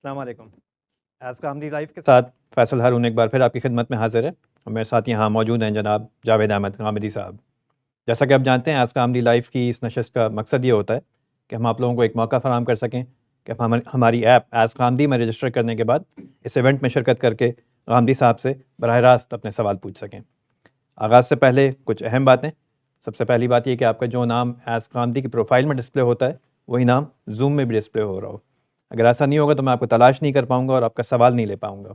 السلام علیکم۔ As Camry life کے ساتھ فیصل ہارون ایک بار پھر آپ کی خدمت میں حاضر ہے اور میرے ساتھ یہاں موجود ہیں جناب جاوید احمد غامدی صاحب۔ جیسا کہ آپ جانتے ہیں ایز کامری لائف کی اس نشست کا مقصد یہ ہوتا ہے کہ ہم آپ لوگوں کو ایک موقع فراہم کر سکیں کہ ہماری ایپ ایز کامری میں رجسٹر کرنے کے بعد اس ایونٹ میں شرکت کر کے غامدی صاحب سے براہ راست اپنے سوال پوچھ سکیں۔ آغاز سے پہلے کچھ اہم باتیں۔ سب سے پہلی بات یہ کہ آپ کا جو نام ایز کامری کی پروفائل میں ڈسپلے ہوتا ہے وہی نام زوم میں بھی ڈسپلے ہو رہا ہو۔ اگر ایسا نہیں ہوگا تو میں آپ کو تلاش نہیں کر پاؤں گا اور آپ کا سوال نہیں لے پاؤں گا،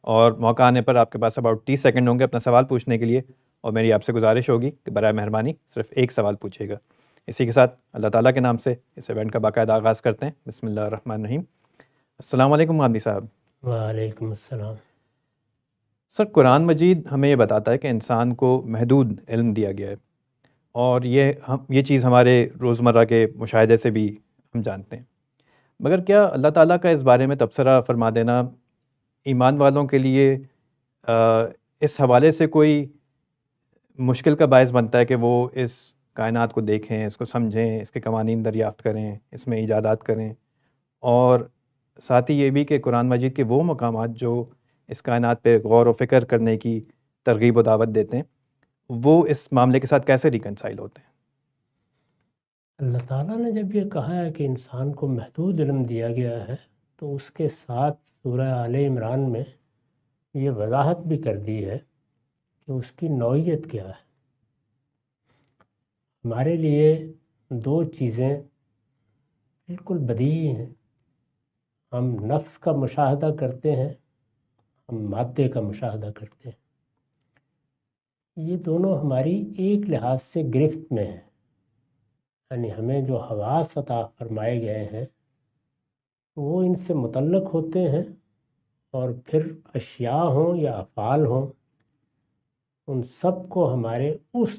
اور موقع آنے پر آپ کے پاس اباؤٹ 30 سیکنڈ ہوں گے اپنا سوال پوچھنے کے لیے، اور میری آپ سے گزارش ہوگی کہ برائے مہربانی صرف ایک سوال پوچھیے گا۔ اسی کے ساتھ اللہ تعالیٰ کے نام سے اس ایونٹ کا باقاعدہ آغاز کرتے ہیں۔ بسم اللہ الرحمن الرحیم۔ السلام علیکم غامدی صاحب۔ وعلیکم السلام۔ سر، قرآن مجید ہمیں یہ بتاتا ہے کہ انسان کو محدود علم دیا گیا ہے، اور یہ چیز ہمارے روزمرہ کے مشاہدے سے بھی ہم جانتے ہیں، مگر کیا اللہ تعالیٰ کا اس بارے میں تبصرہ فرما دینا ایمان والوں کے لیے اس حوالے سے کوئی مشکل کا باعث بنتا ہے کہ وہ اس کائنات کو دیکھیں، اس کو سمجھیں، اس کے قوانین دریافت کریں، اس میں ایجادات کریں، اور ساتھ ہی یہ بھی کہ قرآن مجید کے وہ مقامات جو اس کائنات پہ غور و فکر کرنے کی ترغیب و دعوت دیتے ہیں وہ اس معاملے کے ساتھ کیسے ریکنسائل ہوتے ہیں؟ اللہ تعالیٰ نے جب یہ کہا ہے کہ انسان کو محدود علم دیا گیا ہے تو اس کے ساتھ سورہ آل عمران میں یہ وضاحت بھی کر دی ہے کہ اس کی نوعیت کیا ہے۔ ہمارے لیے دو چیزیں بالکل بدیہی ہیں، ہم نفس کا مشاہدہ کرتے ہیں، ہم مادے کا مشاہدہ کرتے ہیں۔ یہ دونوں ہماری ایک لحاظ سے گرفت میں ہیں، یعنی ہمیں جو حواس عطا فرمائے گئے ہیں وہ ان سے متعلق ہوتے ہیں، اور پھر اشیاء ہوں یا افعال ہوں ان سب کو ہمارے اس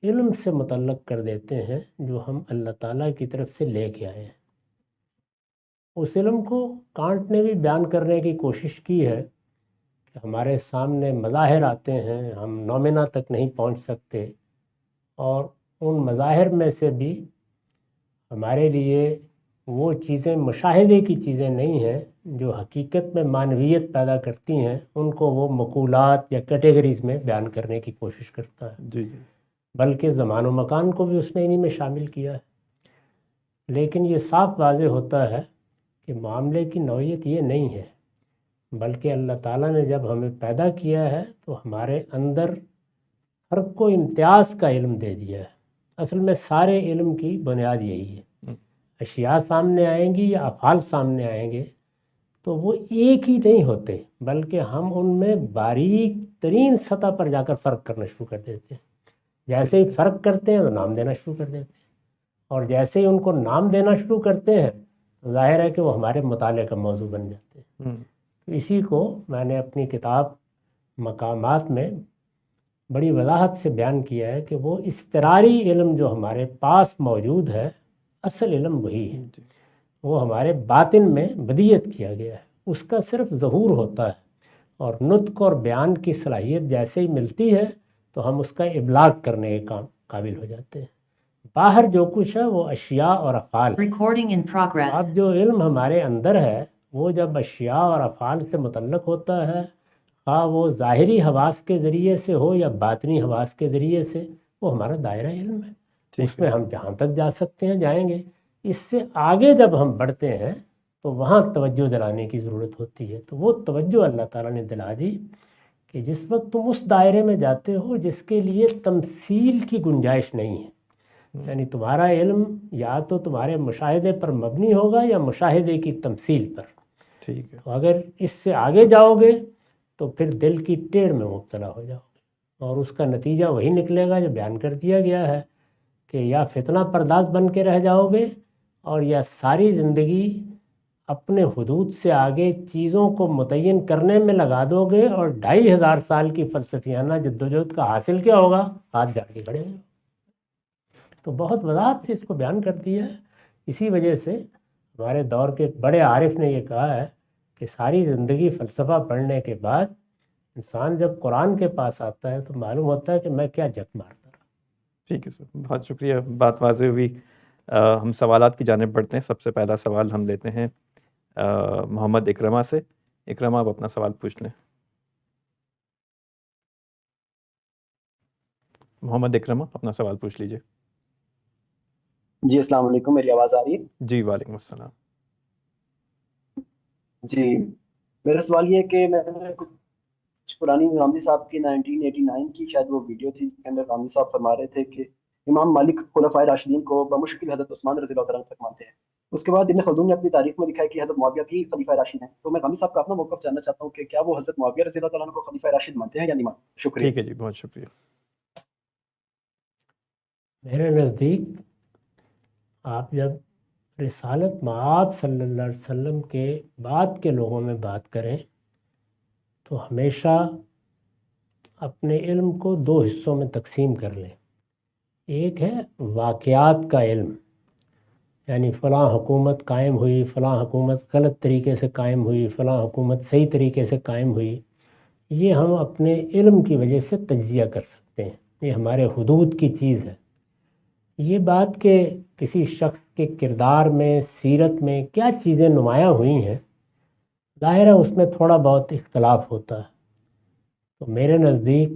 علم سے متعلق کر دیتے ہیں جو ہم اللہ تعالیٰ کی طرف سے لے کے آئے ہیں۔ اس علم کو کانٹ نے بھی بیان کرنے کی کوشش کی ہے کہ ہمارے سامنے مظاہر آتے ہیں، ہم نومنا تک نہیں پہنچ سکتے، اور ان مظاہر میں سے بھی ہمارے لیے وہ چیزیں مشاہدے کی چیزیں نہیں ہیں جو حقیقت میں معنویت پیدا کرتی ہیں، ان کو وہ مقولات یا کیٹیگریز میں بیان کرنے کی کوشش کرتا ہے۔ جی بلکہ زمان و مکان کو بھی اس نے انہی میں شامل کیا ہے۔ لیکن یہ صاف واضح ہوتا ہے کہ معاملے کی نوعیت یہ نہیں ہے، بلکہ اللہ تعالیٰ نے جب ہمیں پیدا کیا ہے تو ہمارے اندر فرق و امتیاز کا علم دے دیا ہے۔ اصل میں سارے علم کی بنیاد یہی ہے، اشیاء سامنے آئیں گی یا افعال سامنے آئیں گے تو وہ ایک ہی نہیں ہوتے، بلکہ ہم ان میں باریک ترین سطح پر جا کر فرق کرنا شروع کر دیتے ہیں۔ جیسے ہی فرق کرتے ہیں تو نام دینا شروع کر دیتے ہیں، اور جیسے ہی ان کو نام دینا شروع کرتے ہیں تو ظاہر ہے کہ وہ ہمارے مطالعے کا موضوع بن جاتے ہیں۔ تو اسی کو میں نے اپنی کتاب مقامات میں بڑی وضاحت سے بیان کیا ہے کہ وہ اضطراری علم جو ہمارے پاس موجود ہے، اصل علم وہی ہے، وہ ہمارے باطن میں بدیت کیا گیا ہے، اس کا صرف ظہور ہوتا ہے، اور نطق اور بیان کی صلاحیت جیسے ہی ملتی ہے تو ہم اس کا ابلاغ کرنے کے قابل ہو جاتے ہیں۔ باہر جو کچھ ہے وہ اشیاء اور افعال ہے۔ اب جو علم ہمارے اندر ہے وہ جب اشیاء اور افعال سے متعلق ہوتا ہے، خواہ وہ ظاہری حواس کے ذریعے سے ہو یا باطنی حواس کے ذریعے سے، وہ ہمارا دائرہ علم ہے، اس میں ہم جہاں تک جا سکتے ہیں جائیں گے۔ اس سے آگے جب ہم بڑھتے ہیں تو وہاں توجہ دلانے کی ضرورت ہوتی ہے، تو وہ توجہ اللہ تعالیٰ نے دلا دی کہ جس وقت تم اس دائرے میں جاتے ہو جس کے لیے تمثیل کی گنجائش نہیں ہے، یعنی تمہارا علم یا تو تمہارے مشاہدے پر مبنی ہوگا یا مشاہدے کی تمثیل پر، ٹھیک ہے۔ تو اگر اس سے آگے جاؤ گے تو پھر دل کی ٹیڑھ میں مبتلا ہو جاؤ گے، اور اس کا نتیجہ وہی نکلے گا جو بیان کر دیا گیا ہے کہ یا فتنہ پرداز بن کے رہ جاؤ گے، اور یا ساری زندگی اپنے حدود سے آگے چیزوں کو متعین کرنے میں لگا دو گے، اور 2500 سال کی فلسفیانہ جدوجہد کا حاصل کیا ہوگا؟ ہاتھ جاڑ کے کھڑے ہو۔ تو بہت وضاحت سے اس کو بیان کر دیا ہے۔ اسی وجہ سے ہمارے دور کے ایک بڑے عارف نے یہ کہا ہے کہ ساری زندگی فلسفہ پڑھنے کے بعد انسان جب قرآن کے پاس آتا ہے تو معلوم ہوتا ہے کہ میں کیا جک مارتا رہا۔ ٹھیک ہے سر، بہت شکریہ، بات واضح ہوئی۔ ہم سوالات کی جانب بڑھتے ہیں۔ سب سے پہلا سوال ہم لیتے ہیں محمد اکرما سے. اکرما آپ اپنا سوال پوچھ لیں. محمد اکرما اپنا سوال پوچھ لیجیے. جی السلام علیکم، میری آواز آ رہی ہے؟ جی وعلیکم السلام. جی میرا سوال یہ ہے کہ میں نے کچھ پرانی غامدی صاحب کی 1989 کی شاید وہ ویڈیو تھی جس کے اندر غامدی صاحب فرما رہے تھے کہ امام مالک خلفائے راشدین کو بمشکل حضرت عثمان رضی اللہ عنہ تک مانتے ہیں. اس کے بعد ابن خلدون نے اپنی تاریخ میں لکھا ہے کہ حضرت معاویہ بھی خلیفہ راشد ہیں. تو میں غامدی صاحب کا اپنا موقف جاننا چاہتا ہوں کہ کیا وہ حضرت معاویہ رضی اللہ عنہ کو خلیفہ راشد مانتے ہیں یا نہیں مانتے؟ شکریہ. ٹھیک ہے جی، بہت شکریہ. میرے نزدیک آپ جب رسالت مآب صلی اللہ علیہ وسلم کے بعد کے لوگوں میں بات کریں تو ہمیشہ اپنے علم کو دو حصوں میں تقسیم کر لیں. ایک ہے واقعات کا علم، یعنی فلاں حکومت قائم ہوئی، فلاں حکومت غلط طریقے سے قائم ہوئی، فلاں حکومت صحیح طریقے سے قائم ہوئی. یہ ہم اپنے علم کی وجہ سے تجزیہ کر سکتے ہیں، یہ ہمارے حدود کی چیز ہے. یہ بات کہ کسی شخص کے کردار میں، سیرت میں کیا چیزیں نمایاں ہوئی ہیں، ظاہر ہے اس میں تھوڑا بہت اختلاف ہوتا ہے. تو میرے نزدیک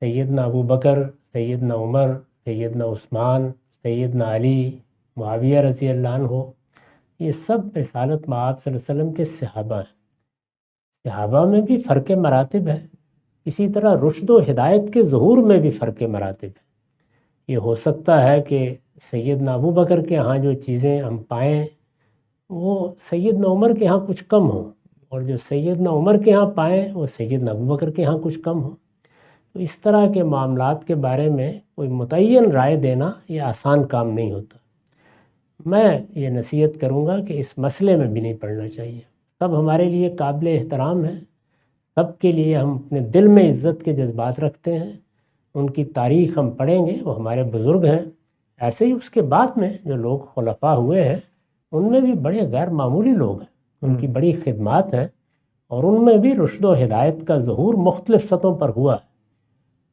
سیدنا ابو بکر، سیدنا عمر، سیدنا عثمان، سیدنا علی، معاویہ رضی اللہ عنہ، یہ سب رسالت مآب صلی اللہ علیہ وسلم کے صحابہ ہیں. صحابہ میں بھی فرق مراتب ہے، اسی طرح رشد و ہدایت کے ظہور میں بھی فرق مراتب ہے. یہ ہو سکتا ہے کہ سیدنا ابو بکر کے ہاں جو چیزیں ہم پائیں وہ سیدنا عمر کے ہاں کچھ کم ہوں، اور جو سیدنا عمر کے ہاں پائیں وہ سیدنا ابو بکر کے ہاں کچھ کم ہوں. تو اس طرح کے معاملات کے بارے میں کوئی متعین رائے دینا یہ آسان کام نہیں ہوتا. میں یہ نصیحت کروں گا کہ اس مسئلے میں بھی نہیں پڑھنا چاہیے. سب ہمارے لیے قابل احترام ہے، سب کے لیے ہم اپنے دل میں عزت کے جذبات رکھتے ہیں، ان کی تاریخ ہم پڑھیں گے، وہ ہمارے بزرگ ہیں. ایسے ہی اس کے بعد میں جو لوگ خلفاء ہوئے ہیں ان میں بھی بڑے غیر معمولی لوگ ہیں، ان کی بڑی خدمات ہیں، اور ان میں بھی رشد و ہدایت کا ظہور مختلف سطحوں پر ہوا ہے.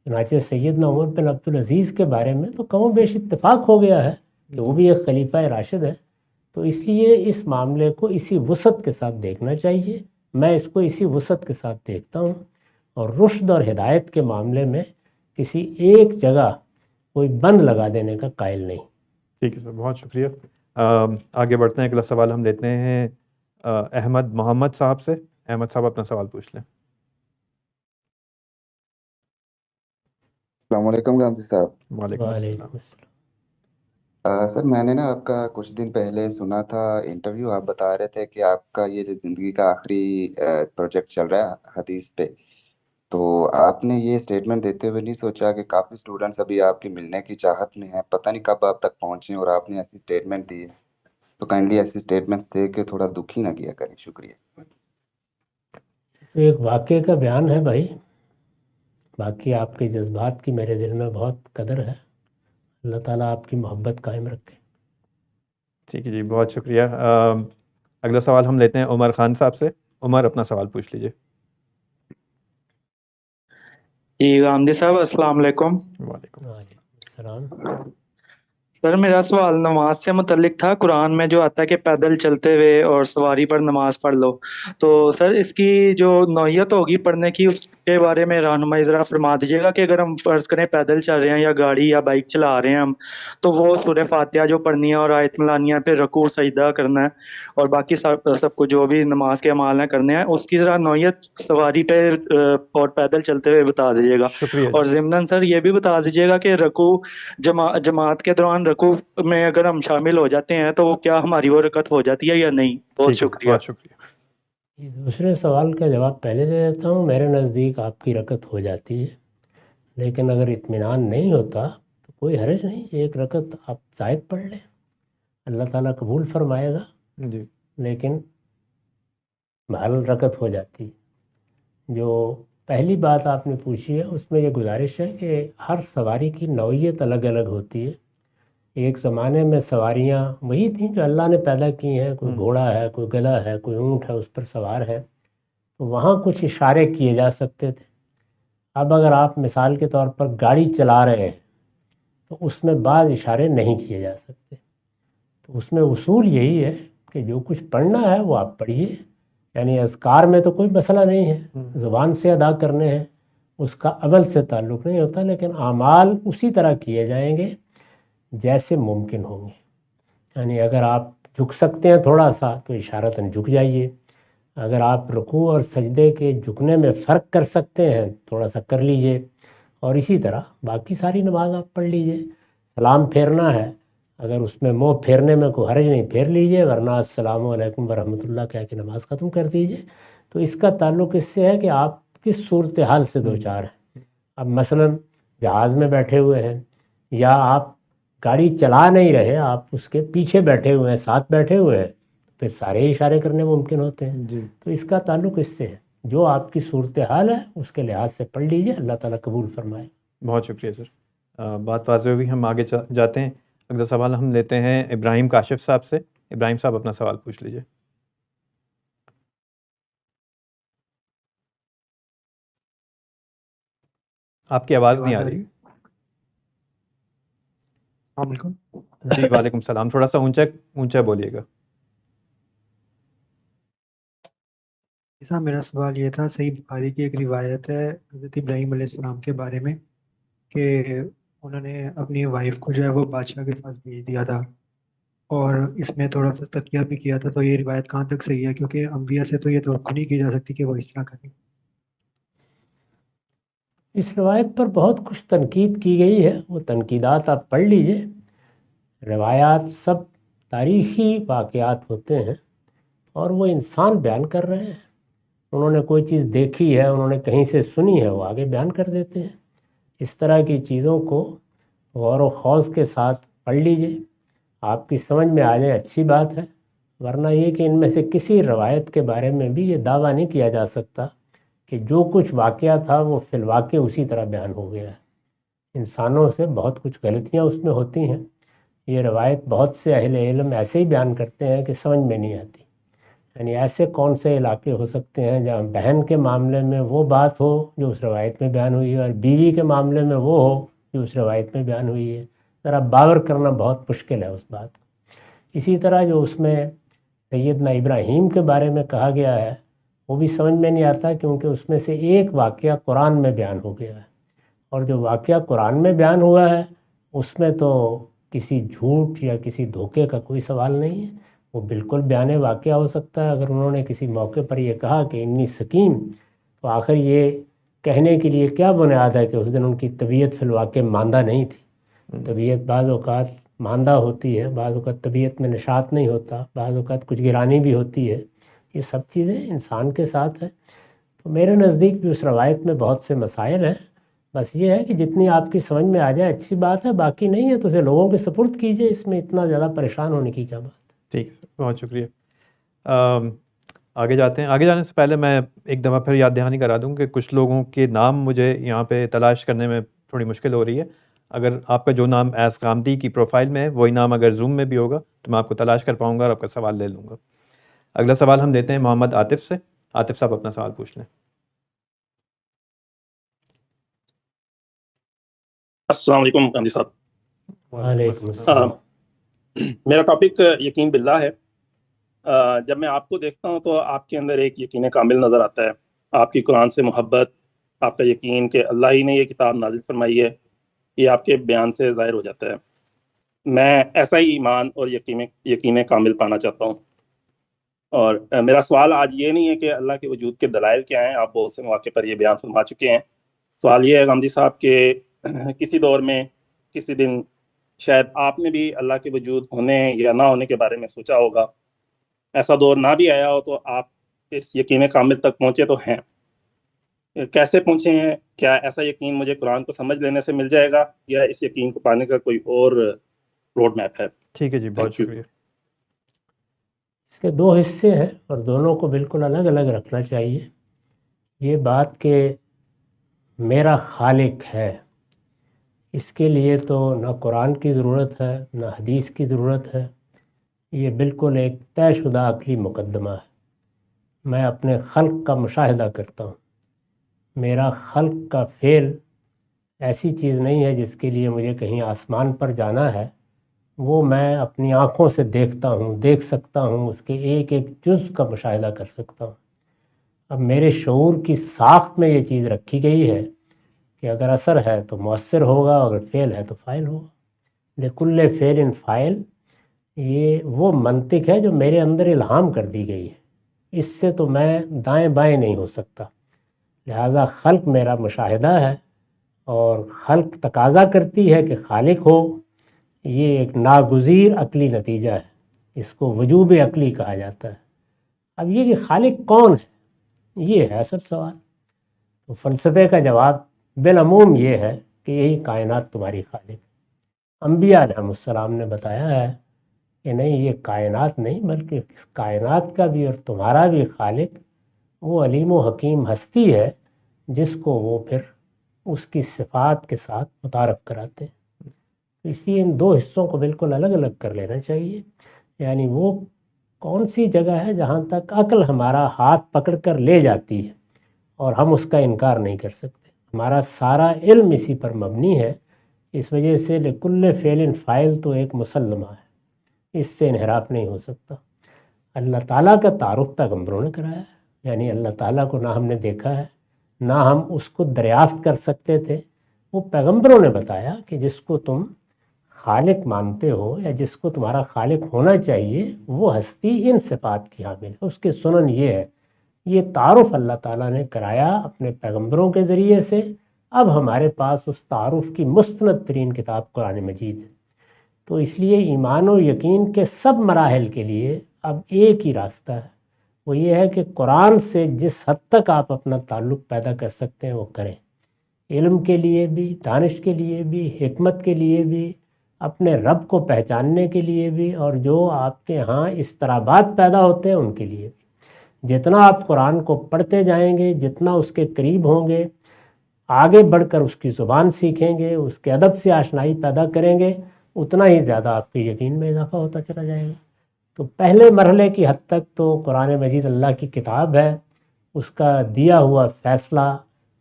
چنانچہ سیدنا عمر بن عبدالعزیز کے بارے میں تو کم و بیش اتفاق ہو گیا ہے کہ وہ بھی ایک خلیفہ راشد ہے. تو اس لیے اس معاملے کو اسی وسعت کے ساتھ دیکھنا چاہیے. میں اس کو اسی وسعت کے ساتھ دیکھتا ہوں، اور رشد اور ہدایت کے معاملے میں کسی ایک جگہ کوئی بند لگا دینے کا قائل نہیں. ٹھیک ہے سر، بہت شکریہ. آگے بڑھتے ہیں. اگلا سوال ہم لیتے ہیں احمد محمد صاحب سے. احمد صاحب اپنا سوال پوچھ لیں. السلام علیکم غامدی صاحب. وعلیکم السلام. وعلیکم السلام. سر میں نے نا آپ کا کچھ دن پہلے سنا تھا انٹرویو، آپ بتا رہے تھے کہ آپ کا یہ زندگی کا آخری پروجیکٹ چل رہا ہے حدیث پہ. تو آپ نے یہ اسٹیٹمنٹ دیتے ہوئے نہیں سوچا کہ کافی اسٹوڈنٹس ابھی آپ کی ملنے کی چاہت میں ہیں، پتہ نہیں کب آپ تک پہنچیں، اور آپ نے ایسی اسٹیٹمنٹ دی ہے. تو کائنڈلی ایسی اسٹیٹمنٹس دے کے تھوڑا دکھ ہی نہ کیا کریں. شکریہ. تو ایک واقعے کا بیان ہے بھائی، باقی آپ کے جذبات کی میرے دل میں بہت قدر ہے. اللہ تعالیٰ آپ کی محبت قائم رکھے. ٹھیک ہے جی، بہت شکریہ. اگلا سوال ہم لیتے ہیں عمر خان صاحب سے. عمر اپنا سوال پوچھ لیجیے. جی غامدی صاحب السلام علیکم. وعلیکم السلام. وعلیکم السلام. سر میرا سوال نماز سے متعلق تھا. قرآن میں جو آتا ہے کہ پیدل چلتے ہوئے اور سواری پر نماز پڑھ لو، تو سر اس کی جو نوعیت ہوگی پڑھنے کی اس کے بارے میں رہنمائی ذرا فرما دیجیے گا کہ اگر ہم فرض کریں پیدل چل رہے ہیں یا گاڑی یا بائک چلا رہے ہیں ہم، تو وہ سورہ فاتحہ جو پڑھنی ہے اور آیت ملانی ہے، پھر رکوع سجدہ کرنا ہے اور باقی سب کو جو بھی نماز کے اعمال ہیں کرنے ہیں، اس کی ذرا نوعیت سواری پہ اور پیدل چلتے ہوئے بتا دیجیے گا. شکریہ اور جی. ضمناً سر یہ بھی بتا دیجیے گا کہ رکوع جماعت کے دوران رکوع میں اگر ہم شامل ہو جاتے ہیں تو وہ کیا ہماری وہ رکعت ہو جاتی ہے یا نہیں؟ بہت ٹھیک ہے، شکریہ. بہت شکریہ. دوسرے سوال کا جواب پہلے دے دیتا ہوں. میرے نزدیک آپ کی رکعت ہو جاتی ہے، لیکن اگر اطمینان نہیں ہوتا تو کوئی حرج نہیں، ایک رکعت آپ زائد پڑھ لیں، اللہ تعالیٰ قبول فرمائے گا. جی لیکن بہرحال رکعت ہو جاتی. جو پہلی بات آپ نے پوچھی ہے اس میں یہ گزارش ہے کہ ہر سواری کی نوعیت الگ الگ ہوتی ہے. ایک زمانے میں سواریاں وہی تھیں جو اللہ نے پیدا کی ہیں، کوئی گھوڑا ہے، کوئی گدھا ہے، کوئی اونٹ ہے اس پر سوار ہے، تو وہاں کچھ اشارے کیے جا سکتے تھے. اب اگر آپ مثال کے طور پر گاڑی چلا رہے ہیں تو اس میں بعض اشارے نہیں کیے جا سکتے. تو اس میں اصول یہی ہے کہ جو کچھ پڑھنا ہے وہ آپ پڑھیے، یعنی اذکار میں تو کوئی مسئلہ نہیں ہے، زبان سے ادا کرنے ہیں، اس کا عمل سے تعلق نہیں ہوتا، لیکن اعمال اسی طرح کیے جائیں گے جیسے ممکن ہوں گے۔ یعنی اگر آپ جھک سکتے ہیں تھوڑا سا تو اشارتاً جھک جائیے، اگر آپ رکوع اور سجدے کے جھکنے میں فرق کر سکتے ہیں تھوڑا سا کر لیجئے، اور اسی طرح باقی ساری نماز آپ پڑھ لیجئے۔ سلام پھیرنا ہے، اگر اس میں منہ پھیرنے میں کوئی حرج نہیں پھیر لیجئے، ورنہ السلام علیکم ورحمۃ اللہ کہہ کے نماز ختم کر دیجئے۔ تو اس کا تعلق اس سے ہے کہ آپ کس صورتحال سے دوچار ہیں۔ اب مثلاً جہاز میں بیٹھے ہوئے ہیں، یا آپ گاڑی چلا نہیں رہے، آپ اس کے پیچھے بیٹھے ہوئے ہیں، ساتھ بیٹھے ہوئے ہیں، پھر سارے اشارے کرنے ممکن ہوتے ہیں۔ جی تو اس کا تعلق اس سے ہے، جو آپ کی صورتحال ہے اس کے لحاظ سے پڑھ لیجئے، اللہ تعالیٰ قبول فرمائے۔ بہت شکریہ سر، بات واضح ہوئی۔ ہم آگے جاتے ہیں، اگلا سوال ہم لیتے ہیں ابراہیم کاشف صاحب سے۔ ابراہیم صاحب اپنا سوال پوچھ لیجیے۔ آپ کی آواز نہیں آ رہی۔ السلام علیکم۔ جی وعلیکم السلام، تھوڑا سا اونچا بولیے گا۔ صاحب میرا سوال یہ تھا، صحیح بخاری کی ایک روایت ہے حضرت ابراہیم علیہ السلام کے بارے میں کہ انہوں نے اپنی وائف کو جو ہے وہ بادشاہ کے پاس بھیج دیا تھا، اور اس میں تھوڑا سا تقیہ بھی کیا تھا، تو یہ روایت کہاں تک صحیح ہے؟ کیونکہ انبیاء سے تو یہ توقع نہیں کی جا سکتی کہ وہ اس طرح کریں۔ اس روایت پر بہت کچھ تنقید کی گئی ہے، وہ تنقیدات آپ پڑھ لیجئے۔ روایات سب تاریخی واقعات ہوتے ہیں اور وہ انسان بیان کر رہے ہیں، انہوں نے کوئی چیز دیکھی ہے، انہوں نے کہیں سے سنی ہے، وہ آگے بیان کر دیتے ہیں۔ اس طرح کی چیزوں کو غور و خوض کے ساتھ پڑھ لیجئے، آپ کی سمجھ میں آ جائے اچھی بات ہے، ورنہ یہ کہ ان میں سے کسی روایت کے بارے میں بھی یہ دعویٰ نہیں کیا جا سکتا کہ جو کچھ واقعہ تھا وہ فی الواقع اسی طرح بیان ہو گیا ہے۔ انسانوں سے بہت کچھ غلطیاں اس میں ہوتی ہیں، یہ روایت بہت سے اہل علم ایسے ہی بیان کرتے ہیں کہ سمجھ میں نہیں آتی۔ یعنی ایسے کون سے علاقے ہو سکتے ہیں جہاں بہن کے معاملے میں وہ بات ہو جو اس روایت میں بیان ہوئی ہے، اور بیوی کے معاملے میں وہ ہو جو اس روایت میں بیان ہوئی ہے؟ ذرا باور کرنا بہت مشکل ہے اس بات کو۔ اسی طرح جو اس میں سیدنا ابراہیم کے بارے میں کہا گیا ہے وہ بھی سمجھ میں نہیں آتا، کیونکہ اس میں سے ایک واقعہ قرآن میں بیان ہو گیا ہے، اور جو واقعہ قرآن میں بیان ہوا ہے اس میں تو کسی جھوٹ یا کسی دھوکے کا کوئی سوال نہیں ہے، وہ بالکل بیان واقعہ ہو سکتا ہے۔ اگر انہوں نے کسی موقع پر یہ کہا کہ انی سکیم، تو آخر یہ کہنے کے لیے کیا بنیاد ہے کہ اس دن ان کی طبیعت فی الواقع ماندہ نہیں تھی؟ طبیعت بعض اوقات ماندہ ہوتی ہے، بعض اوقات طبیعت میں نشاط نہیں ہوتا، بعض اوقات کچھ گرانی بھی ہوتی ہے، یہ سب چیزیں انسان کے ساتھ ہیں۔ تو میرے نزدیک بھی اس روایت میں بہت سے مسائل ہیں، بس یہ ہے کہ جتنی آپ کی سمجھ میں آ جائے اچھی بات ہے، باقی نہیں ہے تو اسے لوگوں کے سپرد کیجئے، اس میں اتنا زیادہ پریشان ہونے کی کیا بات ہے۔ ٹھیک ہے سر، بہت شکریہ۔ آگے جاتے ہیں۔ آگے جانے سے پہلے میں ایک دفعہ پھر یاد دہانی کرا دوں کہ کچھ لوگوں کے نام مجھے یہاں پہ تلاش کرنے میں تھوڑی مشکل ہو رہی ہے۔ اگر آپ کا جو نام ایز کامدی کی پروفائل میں ہے وہی نام اگر زوم میں بھی ہوگا تو میں آپ کو تلاش کر پاؤں گا اور آپ کا سوال لے لوں گا۔ اگلا سوال ہم لیتے ہیں محمد عاطف سے۔ عاطف صاحب اپنا سوال پوچھ لیں۔ السلام علیکم گاندھی صاحب۔ وعلیکم السلام۔ میرا ٹاپک یقین باللہ ہے۔ جب میں آپ کو دیکھتا ہوں تو آپ کے اندر ایک یقین کامل نظر آتا ہے، آپ کی قرآن سے محبت، آپ کا یقین کہ اللہ ہی نے یہ کتاب نازل فرمائی ہے، یہ آپ کے بیان سے ظاہر ہو جاتا ہے۔ میں ایسا ہی ایمان اور یقین کامل پانا چاہتا ہوں، اور میرا سوال آج یہ نہیں ہے کہ اللہ کے وجود کے دلائل کیا ہیں، آپ بہت سے مواقع پر یہ بیان فرما چکے ہیں۔ سوال یہ ہے گاندھی صاحب کہ کسی دور میں کسی دن شاید آپ نے بھی اللہ کے وجود ہونے یا نہ ہونے کے بارے میں سوچا ہوگا، ایسا دور نہ بھی آیا ہو تو آپ اس یقین کامل تک پہنچے تو ہیں، کیسے پہنچے ہیں؟ کیا ایسا یقین مجھے قرآن کو سمجھ لینے سے مل جائے گا، یا اس یقین کو پانے کا کوئی اور روڈ میپ ہے؟ ٹھیک ہے جی، بہت شکریہ۔ اس کے دو حصے ہیں اور دونوں کو بالکل الگ الگ رکھنا چاہیے۔ یہ بات کہ میرا خالق ہے، اس کے لیے تو نہ قرآن کی ضرورت ہے نہ حدیث کی ضرورت ہے، یہ بالکل ایک طے شدہ عقلی مقدمہ ہے۔ میں اپنے خلق کا مشاہدہ کرتا ہوں، میرا خلق کا فعل ایسی چیز نہیں ہے جس کے لیے مجھے کہیں آسمان پر جانا ہے، وہ میں اپنی آنکھوں سے دیکھتا ہوں، دیکھ سکتا ہوں، اس کے ایک ایک جز کا مشاہدہ کر سکتا ہوں۔ اب میرے شعور کی ساخت میں یہ چیز رکھی گئی ہے کہ اگر اثر ہے تو مؤثر ہوگا، اگر فعل ہے تو فاعل ہوگا۔ لکل فعل فاعل، یہ وہ منطق ہے جو میرے اندر الہام کر دی گئی ہے، اس سے تو میں دائیں بائیں نہیں ہو سکتا۔ لہٰذا خلق میرا مشاہدہ ہے، اور خلق تقاضا کرتی ہے کہ خالق ہو، یہ ایک ناگزیر عقلی نتیجہ ہے، اس کو وجوب عقلی کہا جاتا ہے۔ اب یہ کہ خالق کون ہے، یہ ہے اصل سوال۔ تو فلسفے کا جواب بالعموم یہ ہے کہ یہی کائنات تمہاری خالق۔ انبیاء علیہ السلام نے بتایا ہے کہ نہیں، یہ کائنات نہیں بلکہ اس کائنات کا بھی اور تمہارا بھی خالق وہ علیم و حکیم ہستی ہے، جس کو وہ پھر اس کی صفات کے ساتھ متعارف کراتے ہیں۔ اس لیے ان دو حصوں کو بالکل الگ الگ کر لینا چاہیے۔ یعنی وہ کون سی جگہ ہے جہاں تک عقل ہمارا ہاتھ پکڑ کر لے جاتی ہے اور ہم اس کا انکار نہیں کر سکتے۔ ہمارا سارا علم اسی پر مبنی ہے، اس وجہ سے لکل فعل فاعل تو ایک مسلمہ ہے، اس سے انحراف نہیں ہو سکتا۔ اللہ تعالیٰ کا تعارف پیغمبروں نے کرایا ہے، یعنی اللہ تعالیٰ کو نہ ہم نے دیکھا ہے نہ ہم اس کو دریافت کر سکتے تھے، وہ پیغمبروں نے بتایا کہ جس کو تم خالق مانتے ہو یا جس کو تمہارا خالق ہونا چاہیے وہ ہستی ان صفات کی حامل ہے، اس کے سنن یہ ہے۔ یہ تعارف اللہ تعالیٰ نے کرایا اپنے پیغمبروں کے ذریعے سے۔ اب ہمارے پاس اس تعارف کی مستند ترین کتاب قرآن مجید ہے۔ تو اس لیے ایمان و یقین کے سب مراحل کے لیے اب ایک ہی راستہ ہے، وہ یہ ہے کہ قرآن سے جس حد تک آپ اپنا تعلق پیدا کر سکتے ہیں وہ کریں، علم کے لیے بھی، دانش کے لیے بھی، حکمت کے لیے بھی، اپنے رب کو پہچاننے کے لیے بھی، اور جو آپ کے ہاں اضطرابات پیدا ہوتے ہیں ان کے لیے بھی۔ جتنا آپ قرآن کو پڑھتے جائیں گے، جتنا اس کے قریب ہوں گے، آگے بڑھ کر اس کی زبان سیکھیں گے، اس کے ادب سے آشنائی پیدا کریں گے، اتنا ہی زیادہ آپ کے یقین میں اضافہ ہوتا چلا جائے گا۔ تو پہلے مرحلے کی حد تک تو قرآن مجید اللہ کی کتاب ہے، اس کا دیا ہوا فیصلہ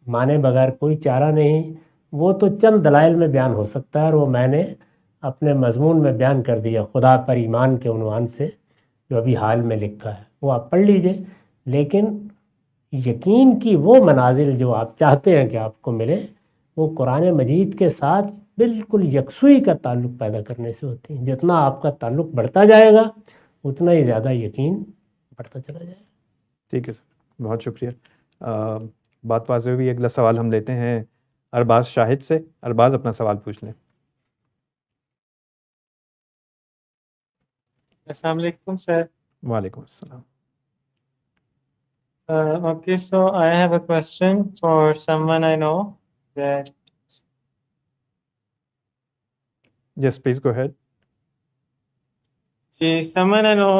مانے بغیر کوئی چارہ نہیں۔ وہ تو چند دلائل میں بیان ہو سکتا ہے، اور وہ میں نے اپنے مضمون میں بیان کر دیا خدا پر ایمان کے عنوان سے، جو ابھی حال میں لکھا ہے، وہ آپ پڑھ لیجئے۔ لیکن یقین کی وہ منازل جو آپ چاہتے ہیں کہ آپ کو ملے، وہ قرآن مجید کے ساتھ بالکل یکسوئی کا تعلق پیدا کرنے سے ہوتی ہیں۔ جتنا آپ کا تعلق بڑھتا جائے گا اتنا ہی زیادہ یقین بڑھتا چلا جائے گا۔ ٹھیک ہے سر، بہت شکریہ۔ بات واضح ہوئی۔ اگلا سوال ہم لیتے ہیں ارباز شاہد سے۔ ارباز اپنا سوال پوچھ لیں۔ السلام علیکم سر. وعلیکم السلام۔ Okay, so I have a question for someone I know that Yes, please go ahead. someone I know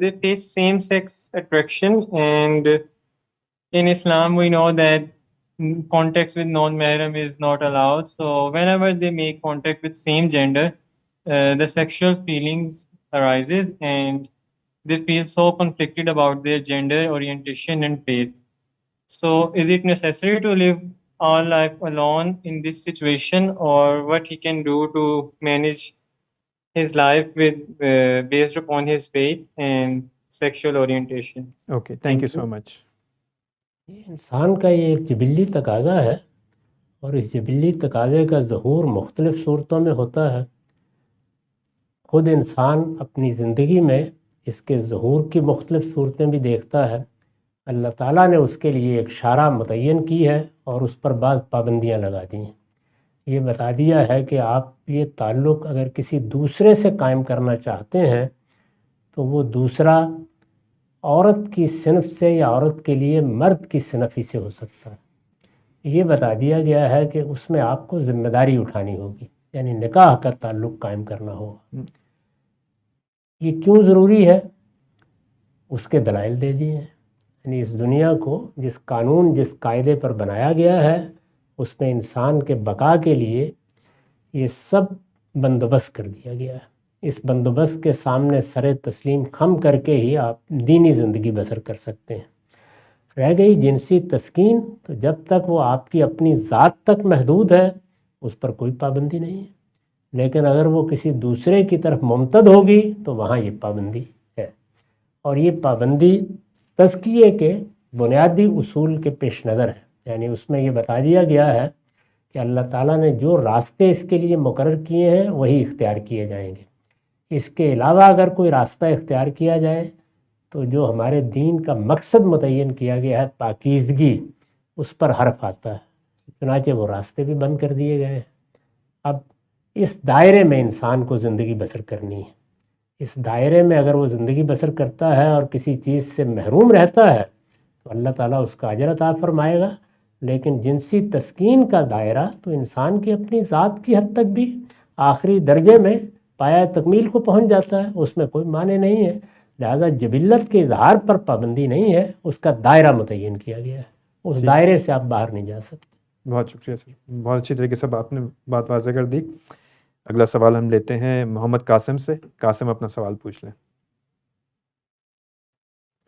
they face same-sex attraction, and in Islam we know that contact with non-mahram is not allowed. So whenever they make contact with same gender, the sexual feelings arises and they feel so conflicted about their gender orientation and faith. So is it necessary to live all life alone in this situation, or what he can do to manage his life with based upon his faith and sexual orientation? Okay, thank you so much. یہ انسان کا یہ ایک جبلی تقاضا ہے، اور اس جبلی تقاضے کا ظہور مختلف صورتوں میں ہوتا ہے۔ خود انسان اپنی زندگی میں اس کے ظہور کی مختلف صورتیں بھی دیکھتا ہے۔ اللہ تعالیٰ نے اس کے لیے ایک شرح متعین کی ہے اور اس پر بعض پابندیاں لگا دی ہیں۔ یہ بتا دیا ہے کہ آپ یہ تعلق اگر کسی دوسرے سے قائم کرنا چاہتے ہیں تو وہ دوسرا عورت کی صنف سے یا عورت کے لیے مرد کی صنف ہی سے ہو سکتا ہے۔ یہ بتا دیا گیا ہے کہ اس میں آپ کو ذمہ داری اٹھانی ہوگی، یعنی نکاح کا تعلق قائم کرنا ہوگا۔ یہ کیوں ضروری ہے؟ اس کے دلائل دے دیے ہیں۔ یعنی اس دنیا کو جس قانون جس قاعدے پر بنایا گیا ہے اس میں انسان کے بقا کے لیے یہ سب بندوبست کر دیا گیا ہے۔ اس بندوبست کے سامنے سر تسلیم خم کر کے ہی آپ دینی زندگی بسر کر سکتے ہیں۔ رہ گئی جنسی تسکین، تو جب تک وہ آپ کی اپنی ذات تک محدود ہے اس پر کوئی پابندی نہیں ہے۔ لیکن اگر وہ کسی دوسرے کی طرف ممتد ہوگی تو وہاں یہ پابندی ہے، اور یہ پابندی تزکیے کے بنیادی اصول کے پیش نظر ہے، یعنی اس میں یہ بتا دیا گیا ہے کہ اللہ تعالیٰ نے جو راستے اس کے لیے مقرر کیے ہیں وہی اختیار کیے جائیں گے۔ اس کے علاوہ اگر کوئی راستہ اختیار کیا جائے تو جو ہمارے دین کا مقصد متعین کیا گیا ہے پاکیزگی، اس پر حرف آتا ہے، چنانچہ وہ راستے بھی بند کر دیے گئے ہیں۔ اب اس دائرے میں انسان کو زندگی بسر کرنی ہے، اس دائرے میں اگر وہ زندگی بسر کرتا ہے اور کسی چیز سے محروم رہتا ہے تو اللہ تعالیٰ اس کا اجر عطا فرمائے گا، لیکن جنسی تسکین کا دائرہ تو انسان کی اپنی ذات کی حد تک بھی آخری درجے میں پایہ تکمیل کو پہنچ جاتا ہے، اس میں کوئی معنی نہیں ہے، لہذا جبلت کے اظہار پر پابندی نہیں ہے، اس کا دائرہ متعین کیا گیا ہے، اس ٹھیک۔ دائرے سے آپ باہر نہیں جا سکتے۔ بہت شکریہ سر، بہت اچھی طریقے سے آپ نے بات واضح کر دی۔ اگلا سوال ہم لیتے ہیں محمد قاسم سے۔ قاسم اپنا سوال پوچھ لیں۔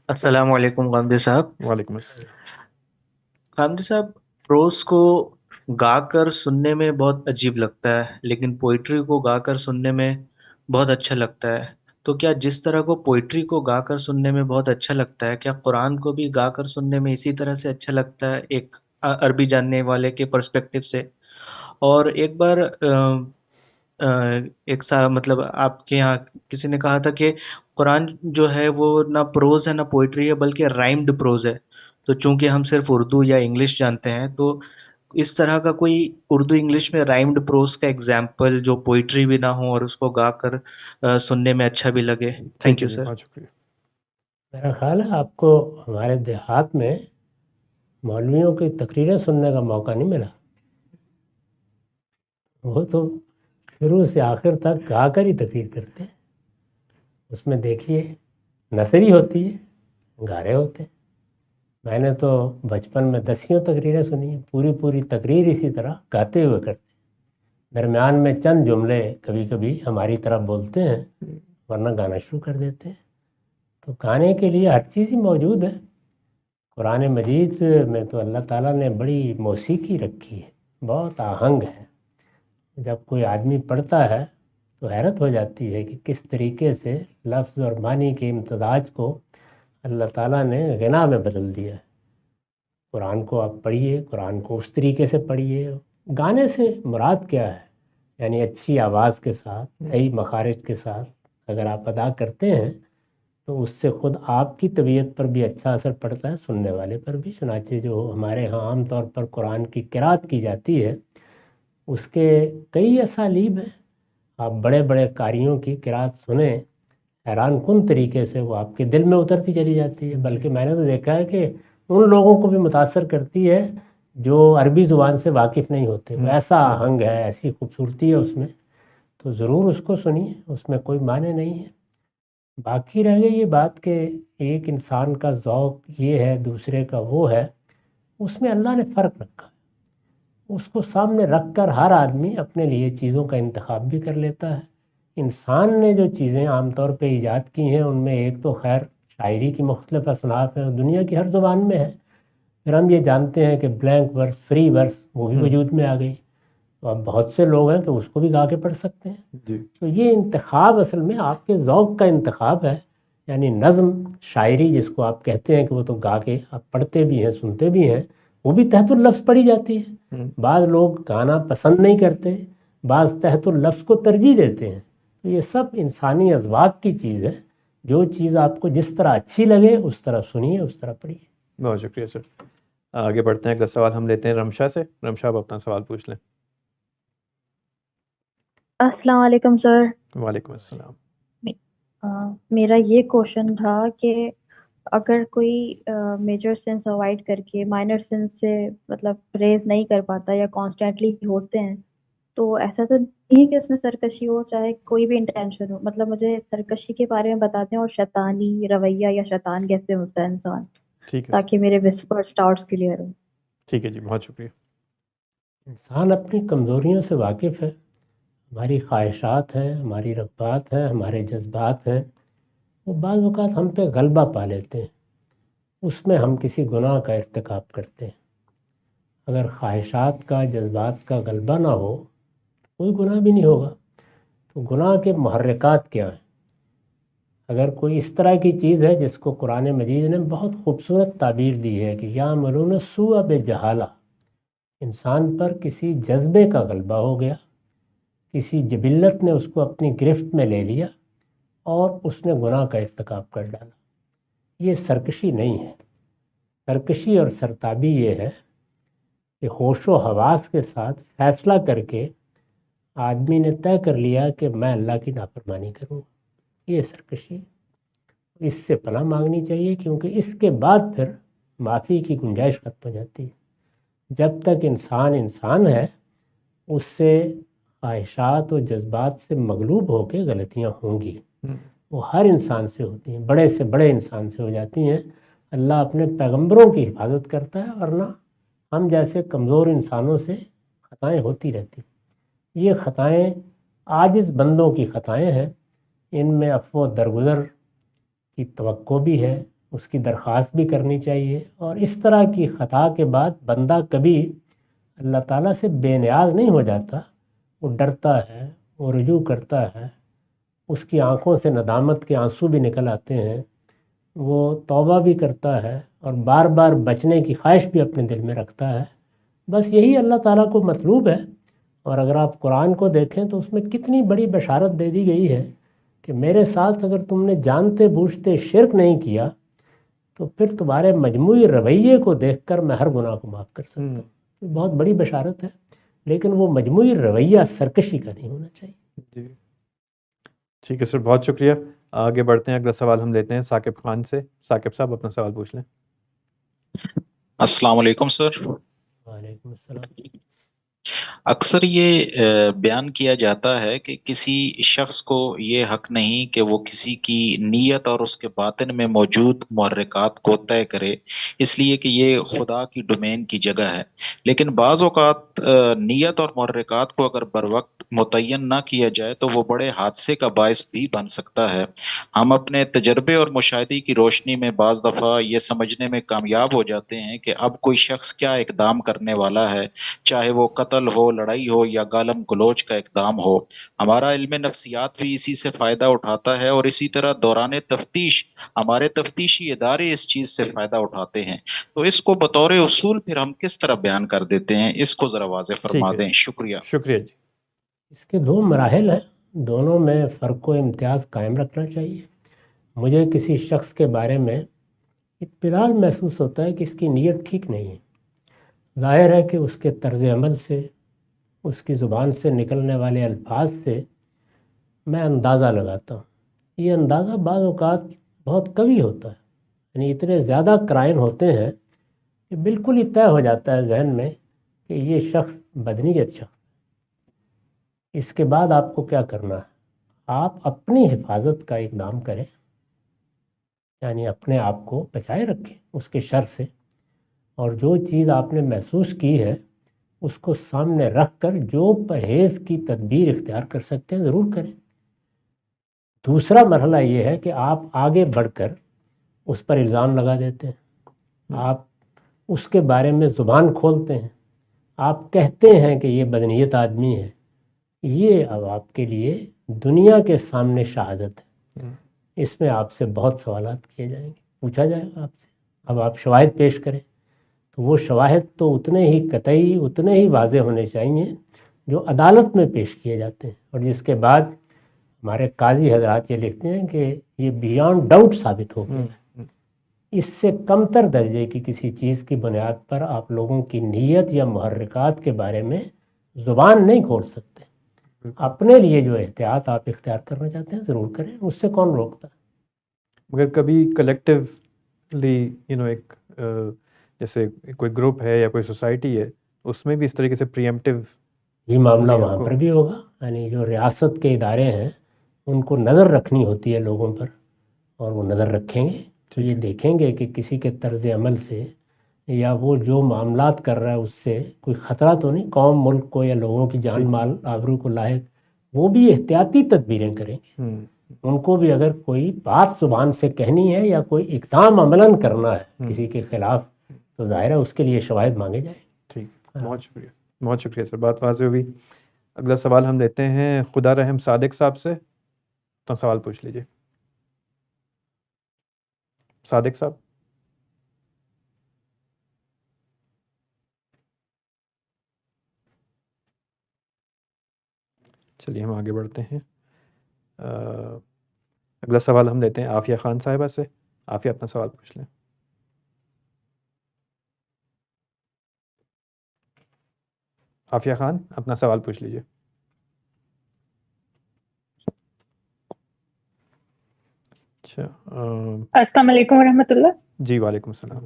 السلام علیکم غامدی صاحب۔ وعلیکم السلام۔ غامدی صاحب، پروز کو گا کر سننے میں بہت عجیب لگتا ہے، لیکن پوئٹری کو گا کر سننے میں بہت اچھا لگتا ہے۔ تو کیا جس طرح کو پوئٹری کو گا کر سننے میں بہت اچھا لگتا ہے، کیا قرآن کو بھی گا کر سننے میں اسی طرح سے اچھا لگتا ہے، ایک عربی جاننے والے کے پرسپیکٹو سے؟ اور ایک بار ایک مطلب آپ کے یہاں کسی نے کہا تھا کہ قرآن جو ہے وہ نہ پروز ہے نہ پوئٹری ہے بلکہ رائمڈ پروز ہے، تو چونکہ ہم صرف اردو یا انگلش جانتے ہیں تو اس طرح کا کوئی اردو انگلش میں رائمڈ پروز کا ایگزامپل جو پوئٹری بھی نہ ہو اور اس کو گا کر سننے میں اچھا بھی لگے۔ تھینک یو جی، سر۔ بہت شکریہ۔ میرا خیال ہے آپ کو ہمارے دیہات میں مولویوں کی تقریریں سننے کا موقع نہیں ملا، وہ تو شروع سے آخر تک گا کر ہی تقریر کرتے ہیں، اس میں دیکھیے نثری ہوتی ہے، گارے ہوتے ہیں۔ میں نے تو بچپن میں 10 تقریریں سنی ہیں، پوری تقریر اسی طرح گاتے ہوئے کرتے ہیں، درمیان میں چند جملے کبھی کبھی ہماری طرف بولتے ہیں ورنہ گانا شروع کر دیتے ہیں۔ تو گانے کے لیے ہر چیز ہی موجود ہے۔ قرآن مجید میں تو اللہ تعالیٰ نے بڑی موسیقی رکھی ہے، بہت آہنگ ہے۔ جب کوئی آدمی پڑھتا ہے تو حیرت ہو جاتی ہے کہ کس طریقے سے لفظ اور معنی کے امتزاج کو اللہ تعالیٰ نے غنا میں بدل دیا ہے۔ قرآن کو آپ پڑھیے، قرآن کو اس طریقے سے پڑھیے۔ گانے سے مراد کیا ہے؟ یعنی اچھی آواز کے ساتھ، صحیح مخارج کے ساتھ اگر آپ ادا کرتے ہیں تو اس سے خود آپ کی طبیعت پر بھی اچھا اثر پڑتا ہے، سننے والے پر بھی۔ چنانچہ جو ہمارے ہاں عام طور پر قرآن کی قرات کی جاتی ہے اس کے کئی اسالیب ہیں۔ آپ بڑے بڑے قاریوں کی قرات سنیں، حیران کن طریقے سے وہ آپ کے دل میں اترتی چلی جاتی ہے، بلکہ میں نے تو دیکھا ہے کہ ان لوگوں کو بھی متاثر کرتی ہے جو عربی زبان سے واقف نہیں ہوتے۔ وہ ایسا آہنگ ہے، ایسی خوبصورتی ہے اس میں، تو ضرور اس کو سنیے، اس میں کوئی معنی نہیں ہے۔ باقی رہ گئی یہ بات کہ ایک انسان کا ذوق یہ ہے دوسرے کا وہ ہے، اس میں اللہ نے فرق رکھا ہے۔ اس کو سامنے رکھ کر ہر آدمی اپنے لیے چیزوں کا انتخاب بھی کر لیتا ہے۔ انسان نے جو چیزیں عام طور پہ ایجاد کی ہیں ان میں ایک تو خیر شاعری کی مختلف اصناف ہیں، دنیا کی ہر زبان میں ہے۔ پھر ہم یہ جانتے ہیں کہ بلینک ورس، فری ورس وہ بھی وجود میں آ گئی، تو اب بہت سے لوگ ہیں کہ اس کو بھی گا کے پڑھ سکتے ہیں۔ جی، تو یہ انتخاب اصل میں آپ کے ذوق کا انتخاب ہے، یعنی نظم شاعری جس کو آپ کہتے ہیں کہ وہ تو گا کے آپ پڑھتے بھی ہیں سنتے بھی ہیں، وہ بھی تحت اللفظ پڑھی جاتی ہے۔ بعض لوگ گانا پسند نہیں کرتے، بعض تحت اللفظ کو ترجیح دیتے ہیں۔ تو یہ سب انسانی اذواق کی چیز ہے، جو چیز آپ کو جس طرح اچھی لگے اس طرح سنیے، اس طرح پڑھیے۔ بہت شکریہ سر۔ آگے بڑھتے ہیں، اگلا سوال ہم لیتے ہیں رمشا سے۔ رمشا آپ اپنا سوال پوچھ لیں۔ السلام علیکم سر۔ وعلیکم السلام۔ میرا یہ کوشچن تھا کہ اگر کوئی میجر سینس اوائڈ کر کے مائنر سینس سے مطلب پریز نہیں کر پاتا یا کانسٹینٹلی ہوتے ہیں تو ایسا تو نہیں ہے کہ اس میں سرکشی ہو، چاہے کوئی بھی انٹینشن ہو؟ مطلب مجھے سرکشی کے بارے میں بتا دیں اور شیطانی رویہ یا شیطان کیسے ہوتا ہے انسان، ٹھیک ہے تاکہ میرے وسپرز ڈاؤٹس کلیئر ہوں۔ ٹھیک ہے جی، بہت شکریہ۔ انسان اپنی کمزوریوں سے واقف ہے، ہماری خواہشات ہیں، ہماری رغبات ہیں، ہمارے جذبات ہیں، وہ بعض اوقات ہم پہ غلبہ پا لیتے ہیں، اس میں ہم کسی گناہ کا ارتکاب کرتے ہیں۔ اگر خواہشات کا، جذبات کا غلبہ نہ ہو تو کوئی گناہ بھی نہیں ہوگا۔ تو گناہ کے محرکات کیا ہیں؟ اگر کوئی اس طرح کی چیز ہے جس کو قرآن مجید نے بہت خوبصورت تعبیر دی ہے کہ یعملون سوء بجہالہ، انسان پر کسی جذبے کا غلبہ ہو گیا، کسی جبلت نے اس کو اپنی گرفت میں لے لیا اور اس نے گناہ کا ارتکاب کر ڈالا. یہ سرکشی نہیں ہے. سرکشی اور سرتابی یہ ہے کہ ہوش و حواس کے ساتھ فیصلہ کر کے آدمی نے طے کر لیا کہ میں اللہ کی نافرمانی کروں گا. یہ سرکشی. اس سے پناہ مانگنی چاہیے، کیونکہ اس کے بعد پھر معافی کی گنجائش ختم ہو جاتی ہے. جب تک انسان انسان ہے اس سے خواہشات و جذبات سے مغلوب ہو کے غلطیاں ہوں گی. وہ ہر انسان سے ہوتی ہیں، بڑے سے بڑے انسان سے ہو جاتی ہیں. اللہ اپنے پیغمبروں کی حفاظت کرتا ہے، ورنہ ہم جیسے کمزور انسانوں سے خطائیں ہوتی رہتی. یہ خطائیں عاجز بندوں کی خطائیں ہیں. ان میں عفو و درگزر کی توقع بھی ہے، اس کی درخواست بھی کرنی چاہیے. اور اس طرح کی خطا کے بعد بندہ کبھی اللہ تعالیٰ سے بے نیاز نہیں ہو جاتا. وہ ڈرتا ہے، وہ رجوع کرتا ہے، اس کی آنکھوں سے ندامت کے آنسو بھی نکل آتے ہیں، وہ توبہ بھی کرتا ہے اور بار بار بچنے کی خواہش بھی اپنے دل میں رکھتا ہے. بس یہی اللہ تعالیٰ کو مطلوب ہے. اور اگر آپ قرآن کو دیکھیں تو اس میں کتنی بڑی بشارت دے دی گئی ہے کہ میرے ساتھ اگر تم نے جانتے بوجھتے شرک نہیں کیا تو پھر تمہارے مجموعی رویے کو دیکھ کر میں ہر گناہ کو معاف کر سکتا ہوں. بہت بڑی بشارت ہے، لیکن وہ مجموعی رویہ سرکشی کا نہیں ہونا چاہیے. جی ٹھیک ہے سر، بہت شکریہ. آگے بڑھتے ہیں. اگلا سوال ہم لیتے ہیں ثاقب خان سے. ثاقب صاحب اپنا سوال پوچھ لیں. السلام علیکم سر. وعلیکم السلام. اکثر یہ بیان کیا جاتا ہے کہ کسی شخص کو یہ حق نہیں کہ وہ کسی کی نیت اور اس کے باطن میں موجود محرکات کو طے کرے، اس لیے کہ یہ خدا کی ڈومین کی جگہ ہے. لیکن بعض اوقات نیت اور محرکات کو اگر بر وقت متعین نہ کیا جائے تو وہ بڑے حادثے کا باعث بھی بن سکتا ہے. ہم اپنے تجربے اور مشاہدے کی روشنی میں بعض دفعہ یہ سمجھنے میں کامیاب ہو جاتے ہیں کہ اب کوئی شخص کیا اقدام کرنے والا ہے، چاہے وہ قتل ہو، لڑائی ہو یا گالم گلوچ کا اقدام ہو. ہمارا علم نفسیات بھی اسی سے فائدہ اٹھاتا ہے، اور اسی طرح دوران تفتیش ہمارے تفتیشی ادارے اس چیز سے فائدہ اٹھاتے ہیں. تو اس کو بطور اصول پھر ہم کس طرح بیان کر دیتے ہیں، اس کو ذرا واضح فرما دیں. شکریہ. شکریہ جی. اس کے دو مراحل ہیں، دونوں میں فرق و امتیاز قائم رکھنا چاہیے. مجھے کسی شخص کے بارے میں اطمینان محسوس ہوتا ہے کہ اس کی نیت ٹھیک نہیں ہے. ظاہر ہے کہ اس کے طرز عمل سے، اس کی زبان سے نکلنے والے الفاظ سے میں اندازہ لگاتا ہوں. یہ اندازہ بعض اوقات بہت قوی ہوتا ہے، یعنی اتنے زیادہ قرائن ہوتے ہیں کہ بالکل ہی طے ہو جاتا ہے ذہن میں کہ یہ شخص بدنیت شخص. اس کے بعد آپ کو کیا کرنا ہے؟ آپ اپنی حفاظت کا اقدام کریں، یعنی اپنے آپ کو بچائے رکھیں اس کے شر سے، اور جو چیز آپ نے محسوس کی ہے اس کو سامنے رکھ کر جو پرہیز کی تدبیر اختیار کر سکتے ہیں ضرور کریں. دوسرا مرحلہ یہ ہے کہ آپ آگے بڑھ کر اس پر الزام لگا دیتے ہیں، آپ اس کے بارے میں زبان کھولتے ہیں، آپ کہتے ہیں کہ یہ بدنیت آدمی ہے. یہ اب آپ کے لیے دنیا کے سامنے شہادت ہے. اس میں آپ سے بہت سوالات کیے جائیں گے، پوچھا جائے گا آپ سے. اب آپ شواہد پیش کریں تو وہ شواہد تو اتنے ہی قطعی، اتنے ہی واضح ہونے چاہیے جو عدالت میں پیش کیے جاتے ہیں، اور جس کے بعد ہمارے قاضی حضرات یہ لکھتے ہیں کہ یہ بیانڈ ڈاؤٹ ثابت ہو گیا ہے. اس سے کم تر درجے کی کسی چیز کی بنیاد پر آپ لوگوں کی نیت یا محرکات کے بارے میں زبان نہیں کھول سکتے. اپنے لیے جو احتیاط آپ اختیار کرنا چاہتے ہیں ضرور کریں، اس سے کون روکتا ہے. مگر کبھی کلیکٹیولی ایک جیسے کوئی گروپ ہے یا کوئی سوسائٹی ہے، اس میں بھی اس طریقے سے پریمپٹیو یہ معاملہ وہاں پر بھی ہوگا. یعنی جو ریاست کے ادارے ہیں ان کو نظر رکھنی ہوتی ہے لوگوں پر، اور وہ نظر رکھیں گے تو یہ دیکھیں گے کہ کسی کے طرز عمل سے یا وہ جو معاملات کر رہا ہے اس سے کوئی خطرہ تو نہیں قوم، ملک کو یا لوگوں کی جان مال آبرو کو لاحق. وہ بھی احتیاطی تدبیریں کریں گے. ان کو بھی اگر کوئی بات زبان سے کہنی ہے یا کوئی اقدام عملاً کرنا ہے کسی کے خلاف تو ظاہر ہے اس کے لیے شواہد مانگے جائیں. ٹھیک، بہت شکریہ. بہت شکریہ سر، بات واضح ہوئی. اگلا سوال ہم لیتے ہیں خدا رحم صادق صاحب سے. تو سوال پوچھ لیجیے صادق صاحب. چلیے ہم آگے بڑھتے ہیں. اگلا سوال ہم لیتے ہیں عافیہ خان صاحبہ سے. عافیہ اپنا سوال پوچھ لیں. عافیہ خان اپنا سوال پوچھ لیجیے. اچھا السلام علیکم ورحمۃ اللہ. جی وعلیکم السلام.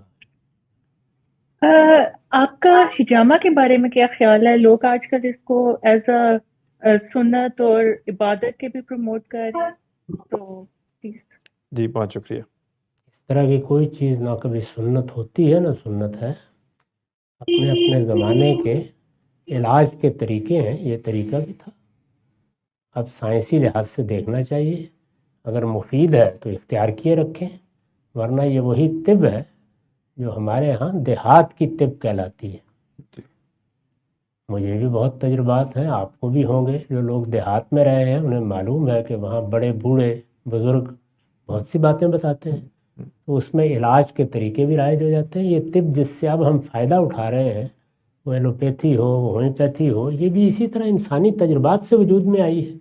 آپ کا حجامہ کے بارے میں کیا خیال ہے؟ لوگ آج کل اس کو ایز اے سنت اور عبادت کے بھی پروموٹ کر رہے ہیں، تو جی بہت شکریہ. اس طرح کی کوئی چیز نہ کبھی سنت ہوتی ہے نہ سنت ہے. اپنے اپنے زمانے کے علاج کے طریقے ہیں، یہ طریقہ بھی تھا. اب سائنسی لحاظ سے دیکھنا چاہیے، اگر مفید ہے تو اختیار کیے رکھیں، ورنہ یہ وہی طب ہے جو ہمارے ہاں دیہات کی طب کہلاتی ہے. مجھے بھی بہت تجربات ہیں، آپ کو بھی ہوں گے. جو لوگ دیہات میں رہے ہیں انہیں معلوم ہے کہ وہاں بڑے بوڑھے بزرگ بہت سی باتیں بتاتے ہیں، تو اس میں علاج کے طریقے بھی رائج ہو جاتے ہیں. یہ طب جس سے اب ہم فائدہ اٹھا رہے ہیں، وہ ایلوپیتھی ہو وہ ہومیوپیتھی ہو، یہ بھی اسی طرح انسانی تجربات سے وجود میں آئی ہے.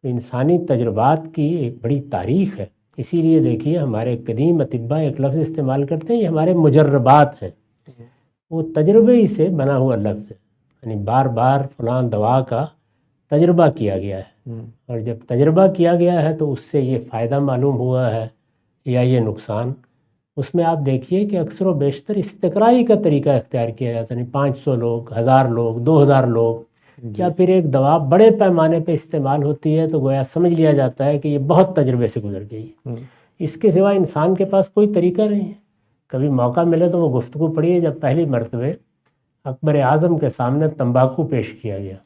تو انسانی تجربات کی ایک بڑی تاریخ ہے. اسی لیے دیکھیے ہمارے قدیم اطباء ایک لفظ استعمال کرتے ہیں، یہ ہمارے مجربات ہیں. وہ تجربے ہی سے بنا ہوا لفظ ہے، یعنی بار بار فلاں دوا کا تجربہ کیا گیا ہے، اور جب تجربہ کیا گیا ہے تو اس سے یہ فائدہ معلوم ہوا ہے یا یہ نقصان. اس میں آپ دیکھیے کہ اکثر و بیشتر استقرائی کا طریقہ اختیار کیا جاتا ہے، یعنی 500 لوگ، 1000 لوگ، 2000 لوگ، یا پھر ایک دوا بڑے پیمانے پہ استعمال ہوتی ہے تو گویا سمجھ لیا جاتا ہے کہ یہ بہت تجربے سے گزر گئی ہے. اس کے سوا انسان کے پاس کوئی طریقہ نہیں ہے. کبھی موقع ملے تو وہ گفتگو پڑھیے جب پہلی مرتبہ اکبر اعظم کے سامنے تمباکو پیش کیا گیا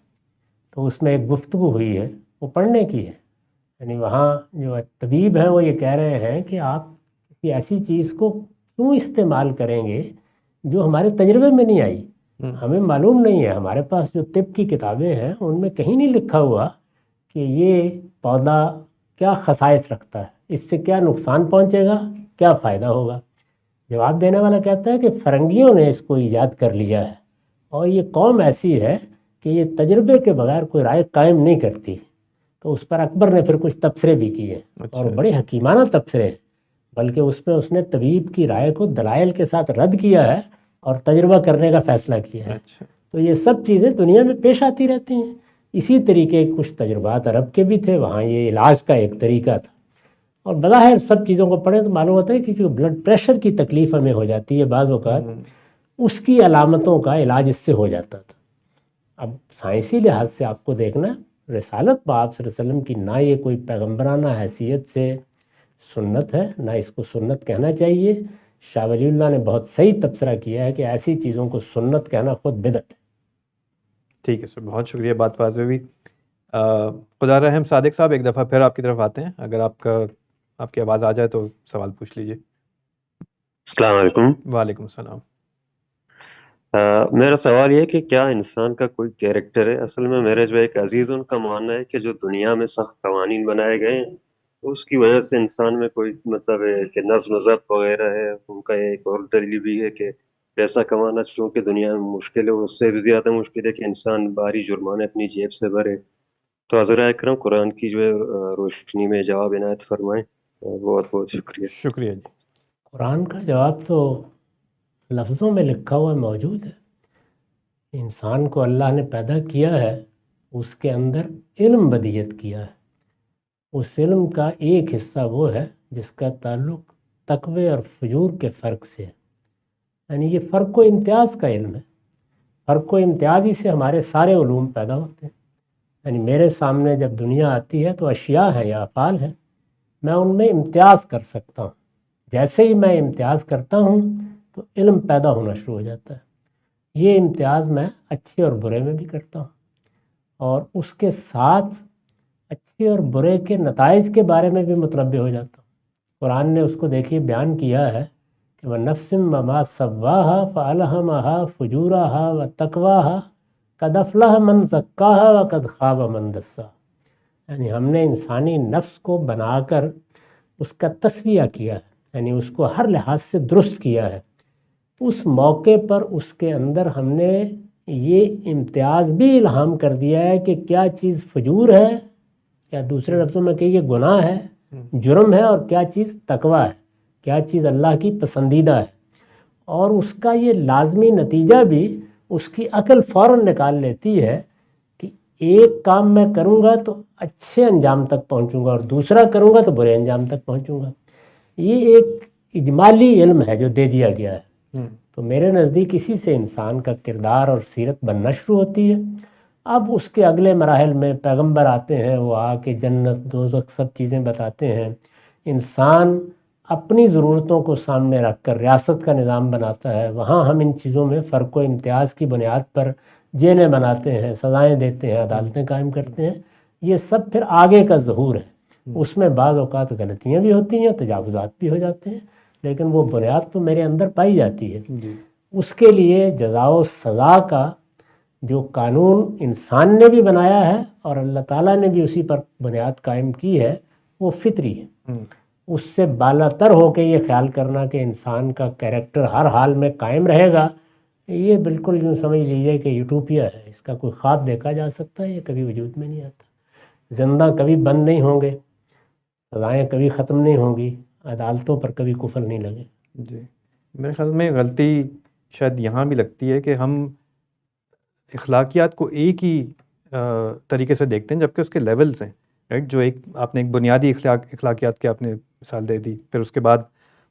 تو اس میں ایک گفتگو ہوئی ہے، وہ پڑھنے کی ہے. یعنی وہاں جو طبیب ہیں وہ یہ کہہ رہے ہیں کہ آپ کسی ایسی چیز کو کیوں استعمال کریں گے جو ہمارے تجربے میں نہیں آئی، ہمیں معلوم نہیں ہے. ہمارے پاس جو طب کی کتابیں ہیں ان میں کہیں نہیں لکھا ہوا کہ یہ پودا کیا خصائص رکھتا ہے، اس سے کیا نقصان پہنچے گا، کیا فائدہ ہوگا. جواب دینے والا کہتا ہے کہ فرنگیوں نے اس کو ایجاد کر لیا ہے، اور یہ قوم ایسی ہے کہ یہ تجربے کے بغیر کوئی رائے قائم نہیں کرتی. تو اس پر اکبر نے پھر کچھ تبصرے بھی کیے، اور بڑے حکیمانہ تبصرے، بلکہ اس میں اس نے طبیب کی رائے کو دلائل کے ساتھ رد کیا ہے اور تجربہ کرنے کا فیصلہ کیا ہے. تو یہ سب چیزیں دنیا میں پیش آتی رہتی ہیں. اسی طریقے کچھ تجربات عرب کے بھی تھے، وہاں یہ علاج کا ایک طریقہ تھا. اور بظاہر سب چیزوں کو پڑھیں تو معلوم ہوتا ہے کہ جو بلڈ پریشر کی تکلیف ہمیں ہو جاتی ہے بعض اوقات، اس کی علامتوں کا علاج اس سے ہو جاتا تھا. اب سائنسی لحاظ سے آپ کو دیکھنا رسالت بآب صلی اللہ علیہ وسلم کی نہ یہ کوئی پیغمبرانہ حیثیت سے سنت ہے، نہ اس کو سنت کہنا چاہیے. شاہ ولی اللہ نے بہت صحیح تبصرہ کیا ہے کہ ایسی چیزوں کو سنت کہنا خود بدعت ہے. ٹھیک ہے سر، بہت شکریہ، بات واضح ہوئی. خدا رحم صادق صاحب ایک دفعہ پھر آپ کی طرف آتے ہیں، اگر آپ کی آواز آ جائے تو سوال پوچھ لیجیے. السلام علیکم. وعلیکم السلام. میرا سوال یہ ہے کہ کیا انسان کا کوئی کیریکٹر ہے؟ اصل میں میرے جو ایک عزیز ان کا ماننا ہے کہ جو دنیا میں سخت قوانین بنائے گئے ہیں اس کی وجہ سے انسان میں کوئی مطلب ہے کہ نظم و ضبط وغیرہ ہے. ان کا ایک اور دلیل بھی ہے کہ پیسہ کمانا چونکہ دنیا میں مشکل ہے، اس سے بھی زیادہ مشکل ہے کہ انسان بھاری جرمانے اپنی جیب سے بھرے. تو حضرت اکرم قرآن کی جو ہے روشنی میں جواب عنایت فرمائیں. بہت بہت شکریہ. شکریہ جی. قرآن کا جواب تو لفظوں میں لکھا ہوا موجود ہے. انسان کو اللہ نے پیدا کیا ہے، اس کے اندر علم بدیت کیا ہے. اس علم کا ایک حصہ وہ ہے جس کا تعلق تقوی اور فجور کے فرق سے ہے. یعنی یہ فرق و امتیاز کا علم ہے. فرق و امتیازی سے ہمارے سارے علوم پیدا ہوتے ہیں. یعنی میرے سامنے جب دنیا آتی ہے تو اشیاء ہیں یا افعال ہیں، میں ان میں امتیاز کر سکتا ہوں. جیسے ہی میں امتیاز کرتا ہوں تو علم پیدا ہونا شروع ہو جاتا ہے. یہ امتیاز میں اچھے اور برے میں بھی کرتا ہوں، اور اس کے ساتھ اچھے اور برے کے نتائج کے بارے میں بھی متنبع ہو جاتا ہوں. قرآن نے اس کو دیکھیے بیان کیا ہے کہ وَنَفْسٍ وَمَا سَوَّاهَا فَأَلْهَمَهَا فُجُورَهَا وَتَقْوَاهَا. قد افلح من زکاہا و قد خاب من دساہا، یعنی ہم نے انسانی نفس کو بنا کر اس کا تصفیہ کیا ہے، یعنی اس کو ہر لحاظ سے درست کیا ہے۔ اس موقع پر اس کے اندر ہم نے یہ امتیاز بھی الہام کر دیا ہے کہ کیا چیز فجور ہے، یا دوسرے لفظوں میں کہیے گناہ ہے، جرم ہے، اور کیا چیز تقویٰ ہے، کیا چیز اللہ کی پسندیدہ ہے۔ اور اس کا یہ لازمی نتیجہ بھی اس کی عقل فوراً نکال لیتی ہے کہ ایک کام میں کروں گا تو اچھے انجام تک پہنچوں گا، اور دوسرا کروں گا تو برے انجام تک پہنچوں گا۔ یہ ایک اجمالی علم ہے جو دے دیا گیا ہے۔ تو میرے نزدیک اسی سے انسان کا کردار اور سیرت بننا شروع ہوتی ہے۔ اب اس کے اگلے مراحل میں پیغمبر آتے ہیں، وہ آ کے جنت دوزخ سب چیزیں بتاتے ہیں۔ انسان اپنی ضرورتوں کو سامنے رکھ کر ریاست کا نظام بناتا ہے، وہاں ہم ان چیزوں میں فرق و امتیاز کی بنیاد پر جیلیں بناتے ہیں، سزائیں دیتے ہیں، عدالتیں قائم کرتے ہیں۔ یہ سب پھر آگے کا ظہور ہے، اس میں بعض اوقات غلطیاں بھی ہوتی ہیں، تجاوزات بھی ہو جاتے ہیں، لیکن وہ بنیاد تو میرے اندر پائی جاتی ہے۔ اس کے لیے جزا و سزا کا جو قانون انسان نے بھی بنایا ہے اور اللہ تعالیٰ نے بھی اسی پر بنیاد قائم کی ہے، وہ فطری ہے۔ اس سے بالا تر ہو کے یہ خیال کرنا کہ انسان کا کیریکٹر ہر حال میں قائم رہے گا، یہ بالکل یوں سمجھ لیجیے کہ یوٹوپیا ہے، اس کا کوئی خواب دیکھا جا سکتا ہے، یہ کبھی وجود میں نہیں آتا۔ زندہ کبھی بند نہیں ہوں گے، سزائیں کبھی ختم نہیں ہوں گی، عدالتوں پر کبھی قفل نہیں لگے۔ جی، میرے خیال میں غلطی شاید یہاں بھی لگتی ہے کہ ہم اخلاقیات کو ایک ہی طریقے سے دیکھتے ہیں، جبکہ اس کے لیولز ہیں، رائٹ؟ جو ایک آپ نے ایک بنیادی اخلاقیات کے آپ نے مثال دے دی، پھر اس کے بعد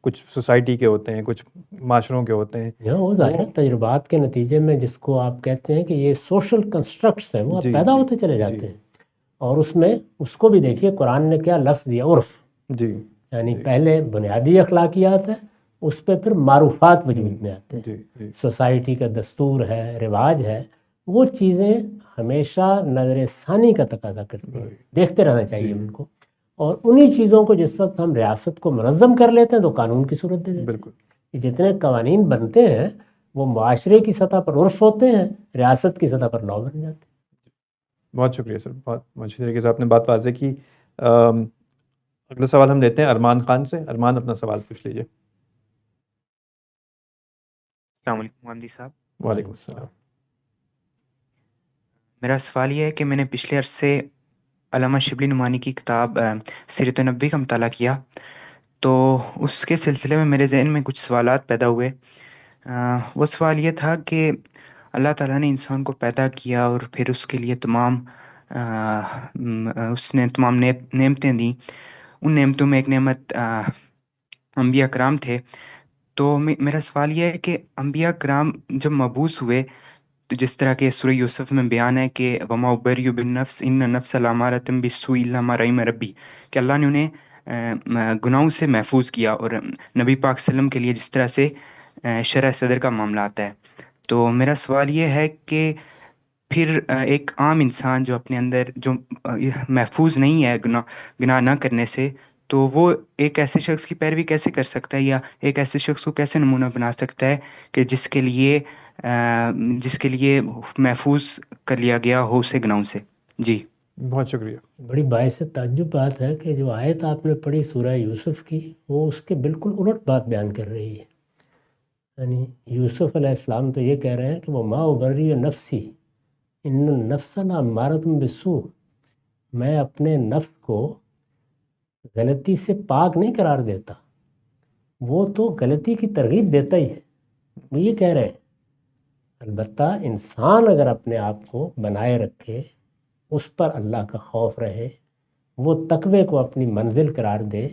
کچھ سوسائٹی کے ہوتے ہیں، کچھ معاشروں کے ہوتے ہیں۔ یہاں وہ ظاہر ہے تجربات کے نتیجے میں جس کو آپ کہتے ہیں کہ یہ سوشل کنسٹرکٹس ہیں، وہ پیدا ہوتے چلے جاتے ہیں۔ اور اس میں اس کو بھی دیکھیے قرآن نے کیا لفظ دیا، عرف، یعنی پہلے بنیادی اخلاقیات ہے، اس پہ پھر معروفات وجود میں آتے ہیں۔ سوسائٹی کا دستور ہے، رواج ہے، وہ چیزیں ہمیشہ نظر ثانی کا تقاضا کرتی ہیں، دیکھتے رہنا چاہیے ان کو۔ اور انہی چیزوں کو جس وقت ہم ریاست کو منظم کر لیتے ہیں تو قانون کی صورت دے دیتے ہیں۔ بالکل، جتنے قوانین بنتے ہیں وہ معاشرے کی سطح پر عرف ہوتے ہیں، ریاست کی سطح پر لاء بن جاتے ہیں۔ بہت شکریہ سر، بہت اچھی طریقے سے آپ نے بات واضح کی۔ اگلا سوال ہم لیتے ہیں ارمان خان سے۔ ارمان، اپنا سوال پوچھ لیجیے۔ السلام علیکم حمدی صاحب۔ وعلیکم السلام۔ میرا سوال یہ ہے کہ میں نے پچھلے عرصے علامہ شبلی نعمانی کی کتاب سیرت النبی کا مطالعہ کیا، تو اس کے سلسلے میں میرے ذہن میں کچھ سوالات پیدا ہوئے۔ وہ سوال یہ تھا کہ اللہ تعالیٰ نے انسان کو پیدا کیا اور پھر اس کے لیے اس نے تمام نعمتیں دیں۔ ان نعمتوں میں ایک نعمت انبیاء کرام تھے۔ تو میرا سوال یہ ہے کہ انبیاء کرام جب مبعوث ہوئے تو جس طرح کہ سورہ یوسف میں بیان ہے کہ وما ابرئ بالنفس ان النفس لامارۃ بالسوء الا ما رحم ربی، کہ اللہ نے انہیں گناہوں سے محفوظ کیا، اور نبی پاک صلی اللہ علیہ وسلم کے لیے جس طرح سے شرح صدر کا معاملہ آتا ہے۔ تو میرا سوال یہ ہے کہ پھر ایک عام انسان جو اپنے اندر جو محفوظ نہیں ہے گناہ نہ کرنے سے، تو وہ ایک ایسے شخص کی پیروی کیسے کر سکتا ہے، یا ایک ایسے شخص کو کیسے نمونہ بنا سکتا ہے کہ جس کے لیے محفوظ کر لیا گیا ہو اسے گناہوں سے؟ جی بہت شکریہ۔ بڑی باعث تعجب بات ہے کہ جو آیت آپ نے پڑھی سورہ یوسف کی، وہ اس کے بالکل الٹ بات بیان کر رہی ہے۔ یعنی یوسف علیہ السلام تو یہ کہہ رہے ہیں کہ وہ ما ابرئ نفسی ان النفس لامارۃ بالسوء، میں اپنے نفس کو غلطی سے پاک نہیں قرار دیتا، وہ تو غلطی کی ترغیب دیتا ہی ہے، وہ یہ کہہ رہے ہیں۔ البتہ انسان اگر اپنے آپ کو بنائے رکھے، اس پر اللہ کا خوف رہے، وہ تقوی کو اپنی منزل قرار دے،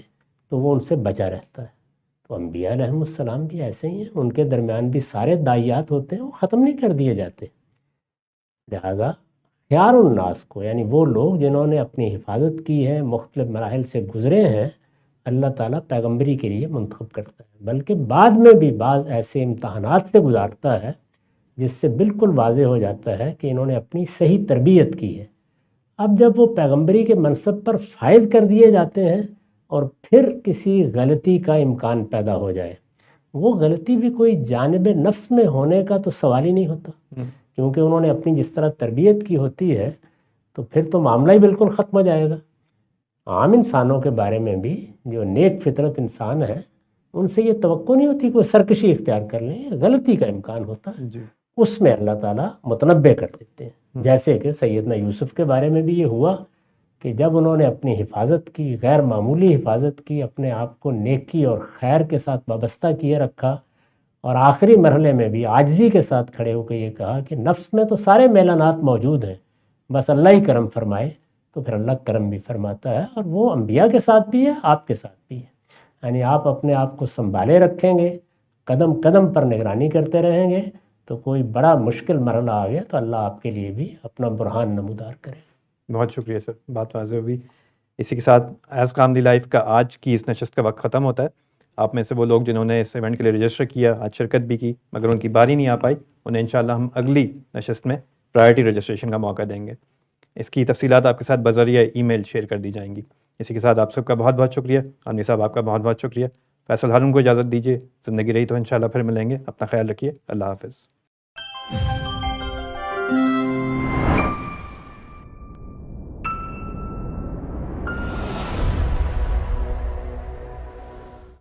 تو وہ ان سے بچا رہتا ہے۔ تو انبیاء علیہم السلام بھی ایسے ہی ہیں، ان کے درمیان بھی سارے داعیات ہوتے ہیں، وہ ختم نہیں کر دیے جاتے۔ لہٰذا خیار الناس کو، یعنی وہ لوگ جنہوں نے اپنی حفاظت کی ہے، مختلف مراحل سے گزرے ہیں، اللہ تعالیٰ پیغمبری کے لیے منتخب کرتا ہے، بلکہ بعد میں بھی بعض ایسے امتحانات سے گزارتا ہے جس سے بالکل واضح ہو جاتا ہے کہ انہوں نے اپنی صحیح تربیت کی ہے۔ اب جب وہ پیغمبری کے منصب پر فائز کر دیے جاتے ہیں اور پھر کسی غلطی کا امکان پیدا ہو جائے، وہ غلطی بھی کوئی جانب نفس میں ہونے کا تو سوال ہی نہیں ہوتا، کیونکہ انہوں نے اپنی جس طرح تربیت کی ہوتی ہے تو پھر تو معاملہ ہی بالکل ختم ہو جائے گا۔ عام انسانوں کے بارے میں بھی جو نیک فطرت انسان ہیں ان سے یہ توقع نہیں ہوتی کہ وہ سرکشی اختیار کر لیں، غلطی کا امکان ہوتا ہے، جی اس میں اللہ تعالیٰ متنبع کر دیتے ہیں۔ جیسے کہ سیدنا یوسف کے بارے میں بھی یہ ہوا کہ جب انہوں نے اپنی حفاظت کی، غیر معمولی حفاظت کی، اپنے آپ کو نیکی اور خیر کے ساتھ وابستہ کیے رکھا، اور آخری مرحلے میں بھی عاجزی کے ساتھ کھڑے ہو کے یہ کہا کہ نفس میں تو سارے میلانات موجود ہیں، بس اللہ ہی کرم فرمائے، تو پھر اللہ کرم بھی فرماتا ہے، اور وہ انبیاء کے ساتھ بھی ہے، آپ کے ساتھ بھی ہے۔ یعنی آپ اپنے آپ کو سنبھالے رکھیں گے، قدم قدم پر نگرانی کرتے رہیں گے، تو کوئی بڑا مشکل مرحلہ آ گیا تو اللہ آپ کے لیے بھی اپنا برہان نمودار کرے۔ بہت شکریہ سر، بات واضح ہوئی۔ اسی کے ساتھ ایز کام دی لائف کا آج کی اس نشست کا وقت ختم ہوتا ہے۔ آپ میں سے وہ لوگ جنہوں نے اس ایونٹ کے لیے رجسٹر کیا، آج شرکت بھی کی مگر ان کی باری نہیں آ پائی، انہیں انشاءاللہ ہم اگلی نشست میں پرائرٹی رجسٹریشن کا موقع دیں گے۔ اس کی تفصیلات آپ کے ساتھ بذریعہ ای میل شیئر کر دی جائیں گی۔ اسی کے ساتھ آپ سب کا بہت بہت شکریہ۔ عامر صاحب آپ کا بہت بہت شکریہ۔ فیصل ہارون کو اجازت دیجیے، زندگی رہی تو انشاءاللہ پھر ملیں گے۔ اپنا خیال رکھیے، اللہ حافظ۔